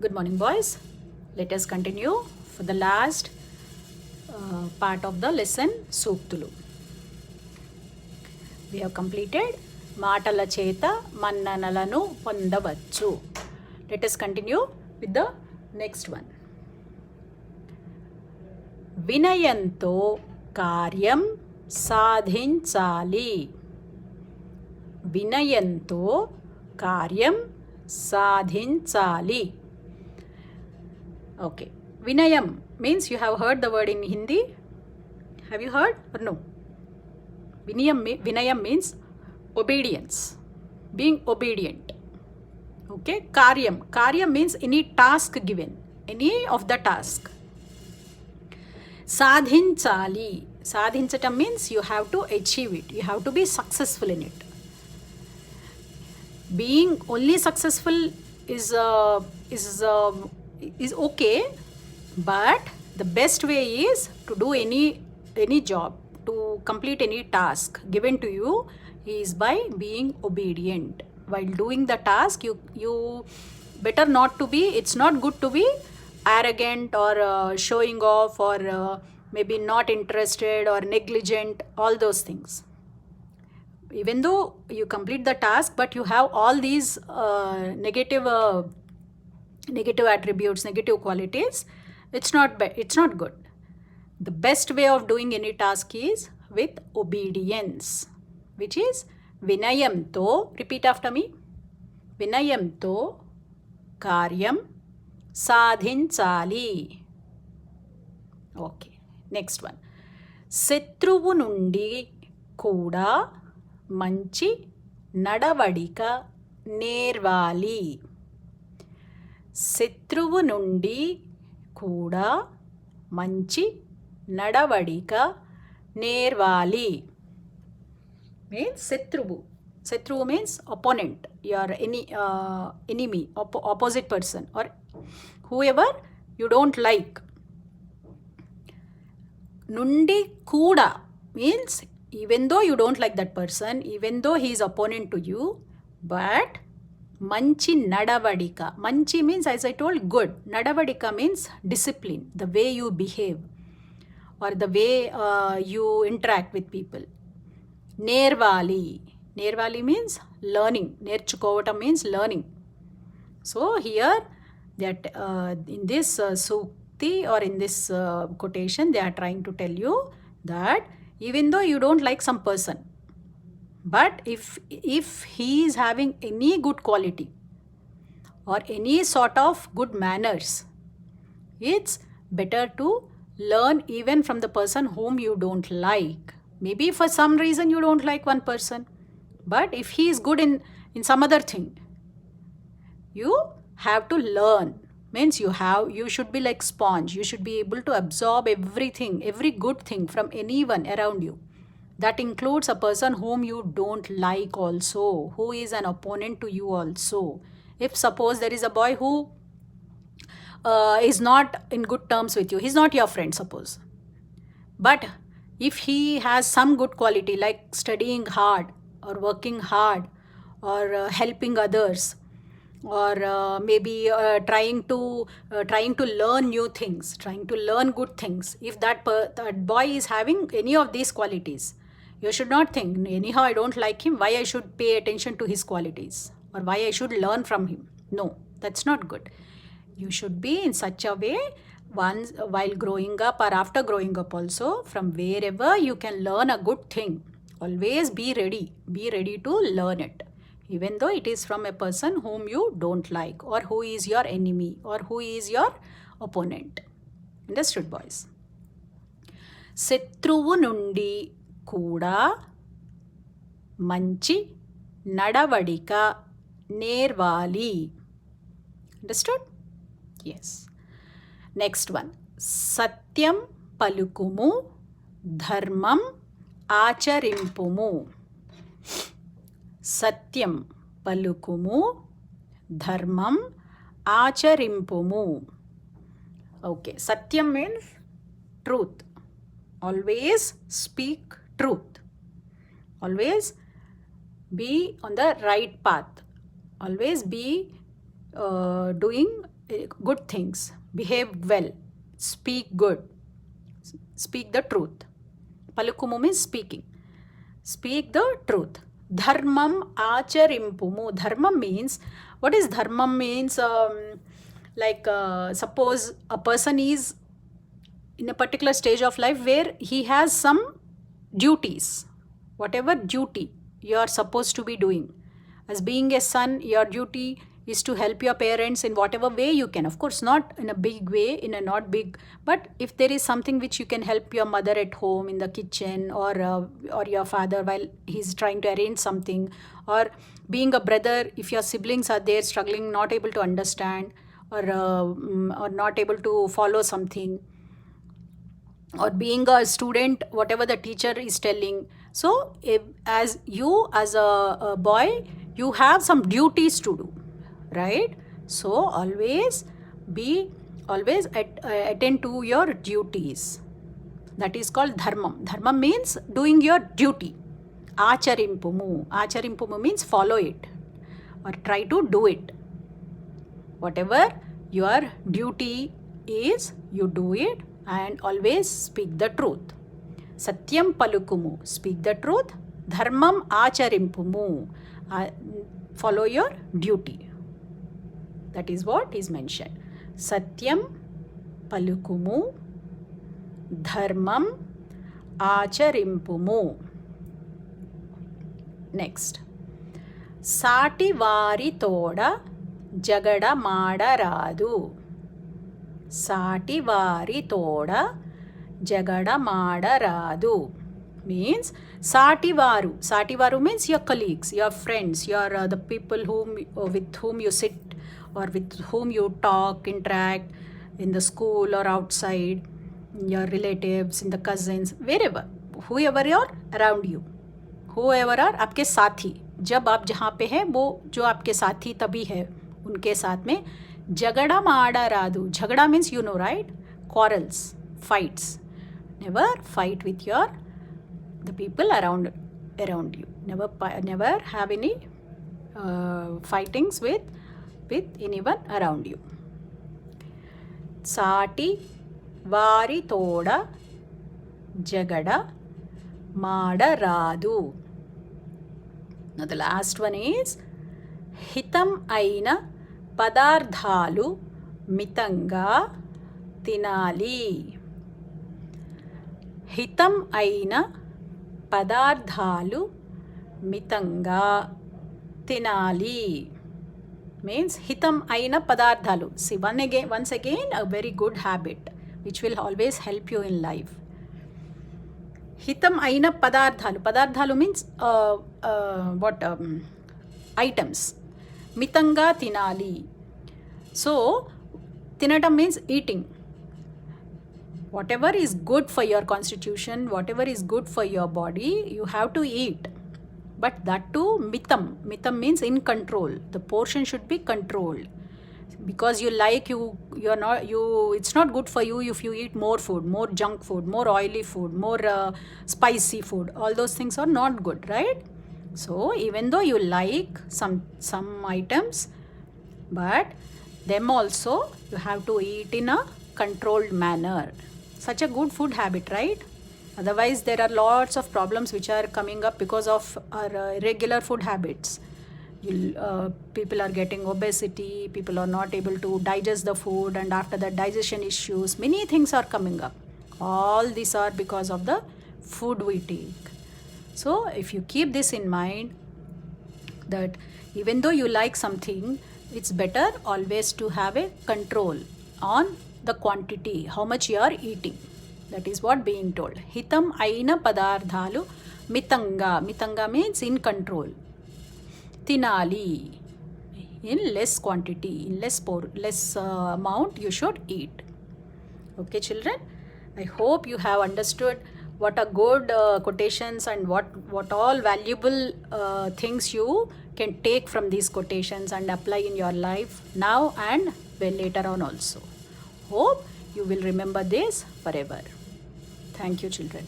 Good morning, boys. Let us continue for the last part of the lesson, Suktulu. We have completed Matala Cheta Mannanalanu Pondavachu. Let us continue with the next one. Vinayanto Karyam Sadhinchali. Vinayanto Karyam Sadhinchali. Okay. Vinayam means you have heard the word in Hindi. Have you heard or no? Vinayam means obedience. Being obedient. Okay. Karyam. Karyam means any task given. Any of the task. Sadhinchali. Sadhinchatam means you have to achieve it. You have to be successful in it. Being only successful is okay, but the best way is to do any job, to complete any task given to you is by being obedient. While doing the task, you better not to be, it's not good to be arrogant or showing off or maybe not interested or negligent, all those things. Even though you complete the task, but you have all these negative attributes, negative qualities, it's not good. The best way of doing any task is with obedience, which is vinayamto. Repeat after me. Vinayamto karyam sadhinchali. Okay. Next one. శత్రువు నుండి కూడా మంచి నడవడిక నేర్వాలి. శత్రువు నుండి కూడా మంచి నడవడిక నేర్వాలి. Means శత్రువు. శత్రువు means opponent, your enemy, opposite person or whoever you don't like. Nundi kuda means even though you don't like that person, even though he is opponent to you, but manchi nadavadika. Manchi means, as I told, good. Nadavadika means discipline, the way you behave or the way you interact with people. Nervali. Nervali means learning. Nerchukovatam means learning. So here that in this sukti or in this quotation, they are trying to tell you that even though you don't like some person, but if he is having any good quality or any sort of good manners, it's better to learn even from the person whom you don't like. Maybe for some reason you don't like one person, but if he is good in some other thing, you have to learn. Means you should be like sponge. You should be able to absorb everything, every good thing from anyone around you. That includes a person whom you don't like also, who is an opponent to you also. If suppose there is a boy who is not in good terms with you, he's not your friend, suppose. But if he has some good quality like studying hard or working hard or helping others, or maybe trying to learn new things, trying to learn good things. If that boy is having any of these qualities, you should not think, anyhow I don't like him, why I should pay attention to his qualities or why I should learn from him. No, that's not good. You should be in such a way, once while growing up or after growing up also, from wherever you can learn a good thing, always be ready to learn it, even though it is from a person whom you don't like or who is your enemy or who is your opponent. Understood, boys? శత్రువు నుండి కూడా మంచి నడవడిక నేర్వాలి. Understood? Yes. Next one. సత్యం పలుకుము ధర్మం ఆచరింపుము. సత్యం పలుకుము ధర్మం ఆచరింపుము. Okay, satyam means truth. Always speak truth. Always be on the right path. Always be doing good things, behave well, speak good, speak the truth. Palukumu means speaking. Speak the truth. Dharmam acharimpumu. Dharmam means, what is dharmam means? Suppose a person is in a particular stage of life where he has some duties, whatever duty you are supposed to be doing. As being a son, your duty is to help your parents in whatever way you can. Of course, not in a big way, not big, but if there is something which you can help your mother at home in the kitchen, or your father while he's trying to arrange something, or being a brother, if your siblings are there struggling, not able to understand, or not able to follow something, or being a student, whatever the teacher is telling. So as a boy, you have some duties to do, right? So always attend to your duties. That is called dharmam. Dharmam means doing your duty. Acharimpumu means follow it or try to do it. Whatever your duty is, you do it, and always speak the truth. Satyam palukumu, speak the truth. Dharmam acharimpumu, follow your duty. That is what is mentioned. Satyam palukumu, dharmam acharimpumu. Next. Saati vari toda jagada madaradu. Saati vari toda jagada madaradu means Sativaru. Sativaru means your colleagues, your friends, your the people with whom you sit or with whom you talk, interact in the school or outside, your relatives, in the cousins, wherever, whoever are around you, whoever are आपके साथी. जब आप जहाँ पे हैं वो जो आपके साथी तभी है, उनके साथ में जगड़ा माड़ा राधु. झगड़ा means you know, right? Quarrels, fights. Never fight with the people around you. Never have any fightings with anyone around you. Saati vari toda jagada madaradu. Now the last one is hitam aina padardhalu mitanga tinali. Hitam aina padardhalu mitanga tinali means hitam aina padardhalu. See, once again a very good habit which will always help you in life. Hitam aina padardhalu. Padardhalu means items. Mitanga tinali. So tinatam means eating. Whatever is good for your constitution, whatever is good for your body, you have to eat. But that too mitam. Mitam means in control. The portion should be controlled. Because it's not good for you if you eat more food, more junk food, more oily food, more spicy food. All those things are not good, right? So even though you like some items, but them also you have to eat in a controlled manner. Such a good food habit, right? Otherwise there are lots of problems which are coming up because of our irregular food habits. People are getting obesity, people are not able to digest the food, and after that digestion issues, many things are coming up. All these are because of the food we take. So if you keep this in mind, that even though you like something, it's better always to have a control on the quantity, how much you are eating. That is what being told. Hitam aina padardhalu mitanga. Mitanga means in control. Tinali, in less quantity, in less amount you should eat. Okay, children, I hope you have understood what are good quotations and what all valuable things you can take from these quotations and apply in your life now and later on also. Hope you will remember this forever. Thank you, children.